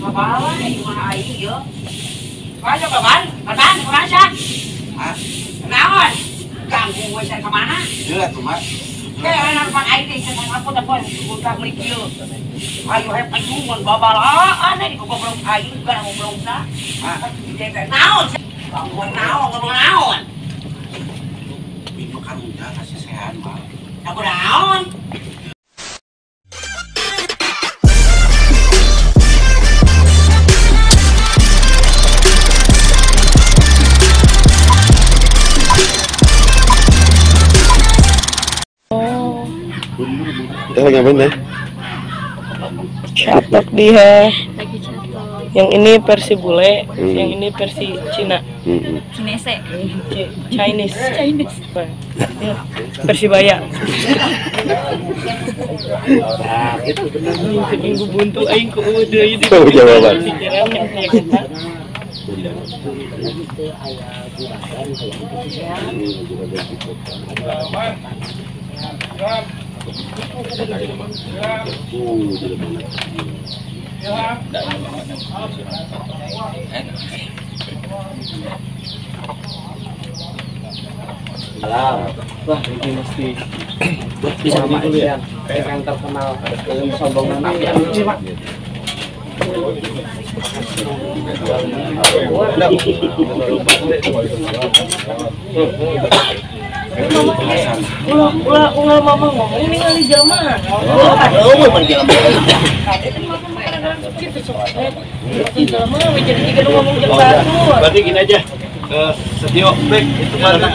Mabawa, mga ayo. Kaya baban, badan, kurasa. Hah? Naon? Ganggu gue saya kemana? Jelas tuh, Mas. Kayak anak pan IT saya aku dapat budak merikil. Ayo ayungan babal aneh di goblok ayu gara goblok dah. Hah? Naon? Ngomong naon? Ini kan udah kasih sehat, Mas. Aku naon? Kita lagi ngapain deh? Catok dia. Lagi catok. Yang ini versi bule, yang ini versi Cina. Kinese. Chinese. Chinese. Ya, versi Baya. Minggu buntu aing ku udah ini. Oh, jawaban. Pikiran yang kayak kita. Wah, ini mesti bisa dulu ya. Kayak yang terkenal sombong nanti yang lucu, Pak. Ulah mama ngomong ini kali jelema. Aduh, menjelma. Tapi kan mama kadang-kadang gitu soalnya. Jelema jadi tiga ngomong jam 1. Berarti gini aja. Setio, baik.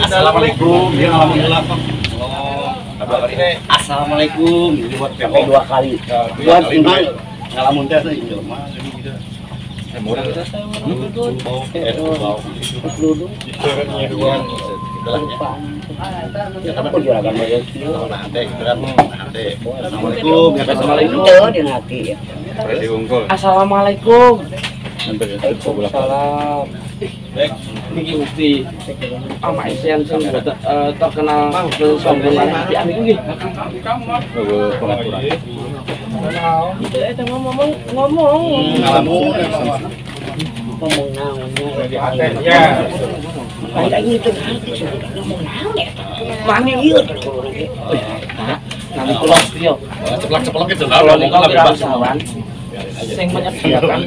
Assalamualaikum. Ya, alhamdulillah. Kabar ini. Assalamualaikum. Ini buat sampai 2 kali. Buat ini ngalamun teh teh jelema jadi gitu. Murah kita Assalamualaikum. Waalaikumsalam. Ini mesti sama isian terkenal sombongan di anu nggih. pengaturan. Itu eta ngomong Ngomong naonnya. Ya. Kayak gitu ngomong naon ya? mana ieu? Nanti pulang trio. Ceplok-ceplok itu Kalau lah niku bebas. bangsawan sing menyediakan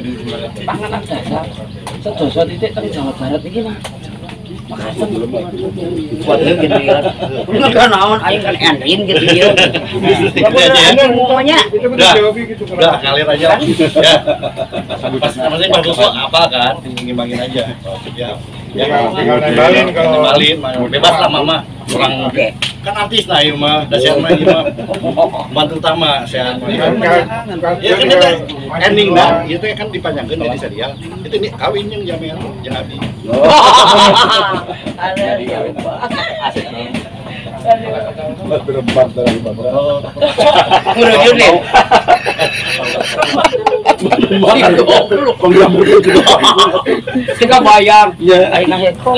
panganan dasar sedoso titik teng Jawa Barat iki mah. Waduh gitu ya. Lu kan naon aing kan endin gitu ya. Gitu aja ya. Ngomongnya Udah, ngalir aja. Ya. Pas namanya Bang Duko apa kan? Ngimbangin aja. Ya. Ya, Nimbalin kalau- bebas lah mama. Orang Oke. kan artis lah ieu mah, dasian mah ieu mah. Bantu utama sehat mah. Ya kan itu ending dah, itu kan dipanjangkeun jadi serial. Itu nih kawin yang jamean jeung abi. Berempat dari Bapak. menuju nih. Kita bayar. Aing nah hekok.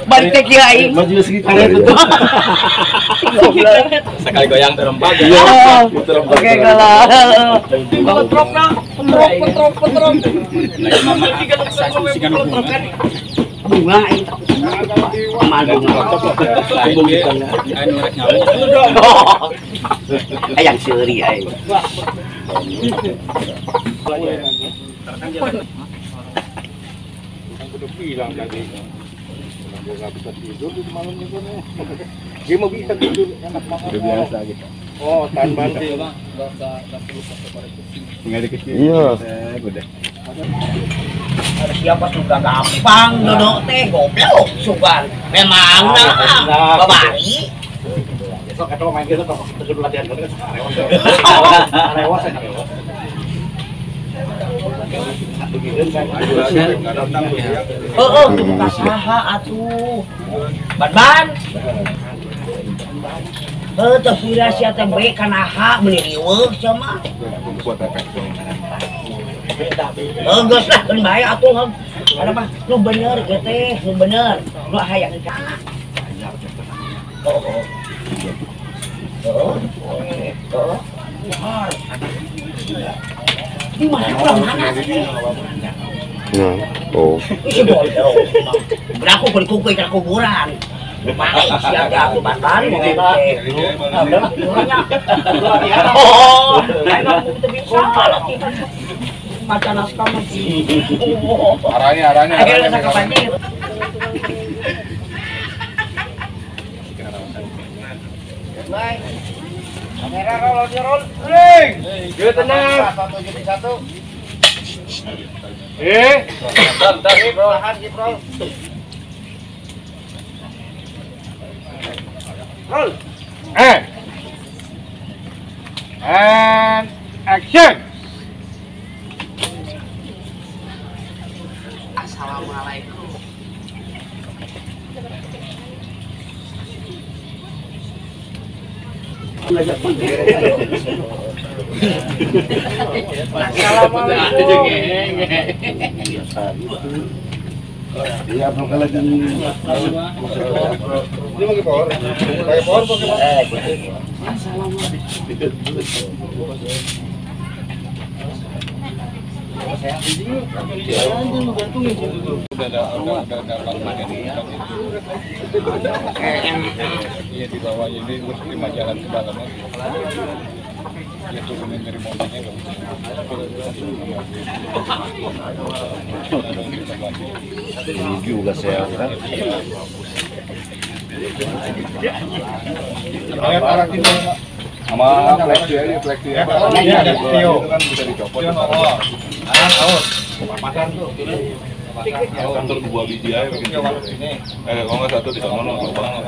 Balik ke kieu aing. Maju sekitar itu. Sekali goyang terempat ya. Oke kalau Petrok nah, petrok. bunga aing aman ayang seuri aing. Aku udah bilang tadi. Gue nggak bisa tidur di malam itu nih. Dia mau bisa tidur enak banget. Udah biasa gitu. Oh, tahan banting. Tinggal di kecil. Iya. Udah. Siapa suka gampang duduk teh goblok sugan memang nah babari Besok atau main gitu kok terus latihan kan rewas. buka saha atuh ban terus kira sia teh bae kana ha meuni riweuh sama Buat efek. geus lah kan bae atuh ada mah nu bener ge teh nu bener nu hayang kana oh Di mana pulang mana? Nah, oh. Isi bodoh. Berlaku kulit ke kuburan. Pakai siap ya aku batari mau ngomong. Udah banyak. Oh, ayo kita bisa lah kita. Macan naskah masih. Arahnya. Akhirnya kita banjir. Baik. Kamera roll. Ring. Yo tenang. 171. Bentar, bro. Tahan, bro. Roll. And action. Assalamualaikum. Iya, bro, kalau lagi Ini pakai power. Pakai power Iya di bawah ini terus 5 jalan ke dalamnya. Ya turunin dari mobilnya nggak bisa. ini juga saya kan. Arah kita sama flexi aja, flexi ya. Ini ada video. Itu kan bisa dicopot. Papasan tuh. Kantor 2 biji aja bikin. Kalau nggak satu di sana nggak banget.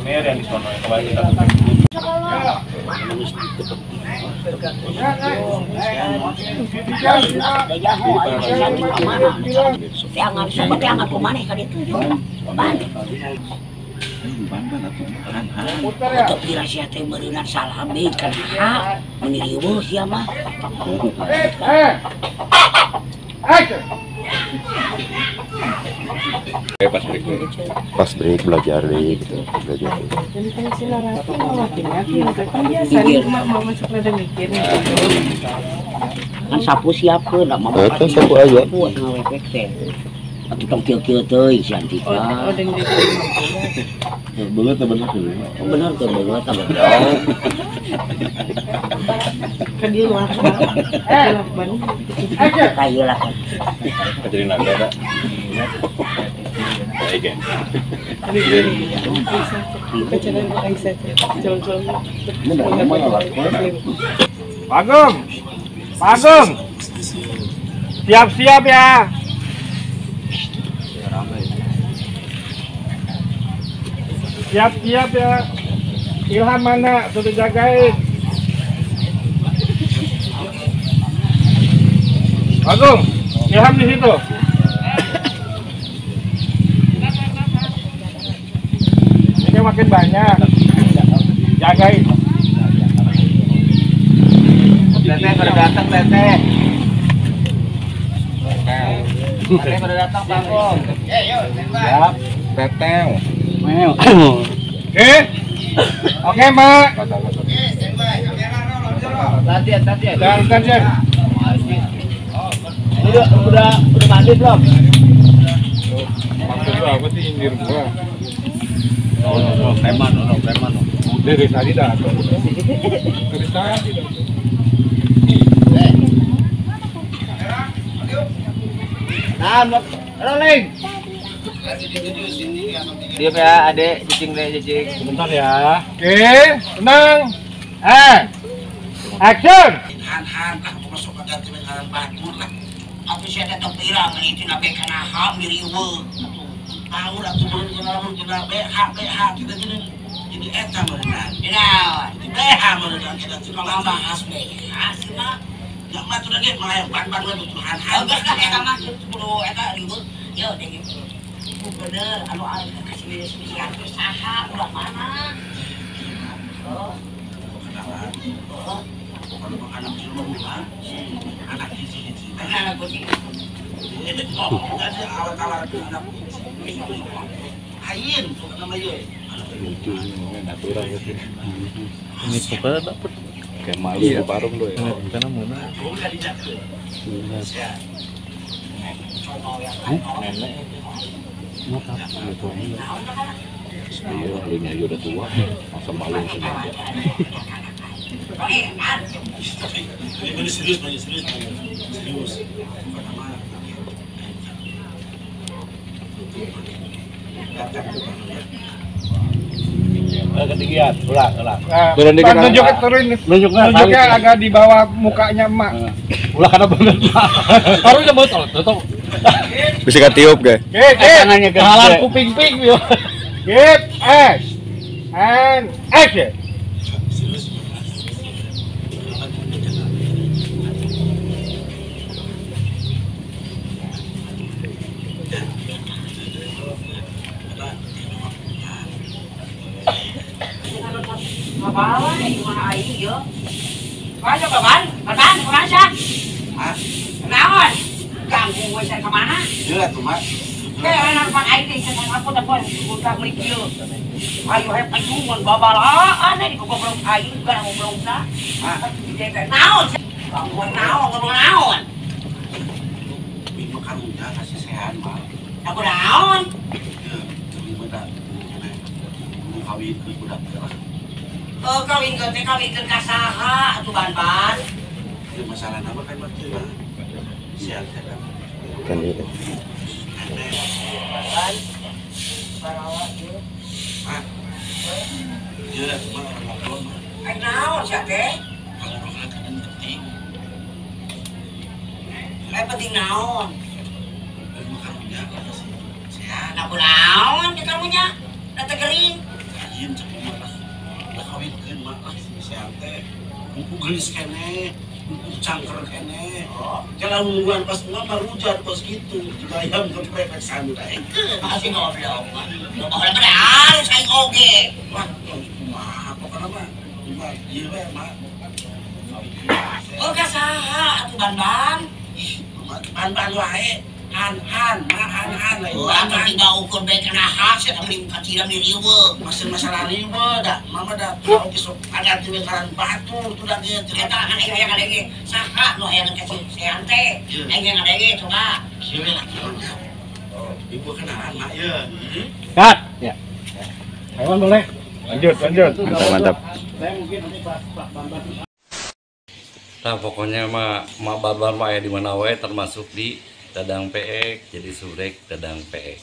Mer yang di sana. Kalau kita Jangan sobat jangan kemana kali itu. Untuk dirahsia teh meureunna salami kana menirieu sia mah. Pas break belajar deh gitu. Belajar. Kan sapu siapkeun da mah. Eta sapu aja. Buat ngawepek teh. Atuh tong kieu-kieu teuing si Antika. Bener tuh bener. Bener tuh bener. Kan dia luar. Kayu lah kan. Jadi naga ada. Baik ya. Bagong. Siap-siap ya. Siap-siap ya. Ilham mana? Sudah jagain. Bagong, Ilham di situ. Ini makin banyak. Jagain. Teteh pada datang, Teteh. Teteh pada datang, Bagong. Siap, Teteh. Oke, Mbak. Latihan. Jangan. Udah mandi belum? Maksud lu apa sih nyindir gua? Preman. Dari tadi dah. Dari tadi dah. Nah, rolling. Diam ya, Adek. Cicing. Sebentar ya. Oke, tenang. Action. Han aku masuk ke ganti dengan batur lah. Aku sih ada topirang itu nabe kana hamil ieu. Tahu lah tuh jalan BH kita jadi eta meureunna. Nah, BH meureunna kita tukang bahas BH sih mah. Enggak mah tuh lagi mah ban we Tuhan. Geus ka eta mah 10 eta ribut. Yo deh gitu. Bener anu aya kasih spesial saha udah mana. Oh. Anak ilmu bukan anak isi anak kucing itu ngomong kan awal-awal anak ayin nama ye Ini pokoknya dapet. Kayak malu di Parung tuh ya. Karena mana? Nenek. Iya, linya aja udah tua. Masa malu semua. Ini serius. Ketinggian, ulang. Turun dikit. Nunjuknya agak di bawah mukanya emak. Ulah karena bener. Harusnya botol, tuh. Bisa katiup guys. Tangannya ke Halan kuping-ping yo. Get S and action. Bawa ini mana air yo. Mana baban? Baban kemana sih? Hah? Naon? Ganggu gue saya kemana? Jelas tuh mas. Kayak anak pan air deh, saya aku dapat buka merikil. Ayo payungan babal aneh di goblok air juga mau belum dah. Hah? Naon? Ngomong naon? Makan udah kasih sehat mah. Aku naon? Ya, tapi benar. Mau kawin ke budak lah. Kawin ke kasaha atuh ban. Itu masalah nama kan mah teu. Sial teh kan. Kan itu. Ban. Barawa ieu. Hah? Ieu mah ngobrol. Ai naon sia teh? Ngobrol kan penting. Ai penting naon? Makan udah sehat. Aku naon di kamunya? Data gering. Ayeun cek mah. Kawinkeun mah si teh. Buku gelis kene, buku cangker kene. Jalan mingguan pas mah rujan pas gitu. Digayam ke prepek santai. Masih ngobrol mah. Ngobrol benar saya oge. Wah, kumaha pokona mah. Cuma ieu we mah. Oh kasaha atuh ban. Ban wae. Han lah. Aku tinggal ukur baik kena hasil kami kaciran di riwe. Masalah riwe dah. Mama dah tahu besok ada tiwekaran batu tu dah dia cerita kan yang ada ge. Saha lo yang kasih seante. Yang ada ge coba. Kieu lah. Oh, ibu kenalan mak ya. Cut. Ya. Hewan boleh. Lanjut. Mantap. Saya mungkin nanti Pak Bambang. Nah pokoknya mah babar mah ya di mana wae termasuk di Dadang Peek, jadi surek Dadang Peek.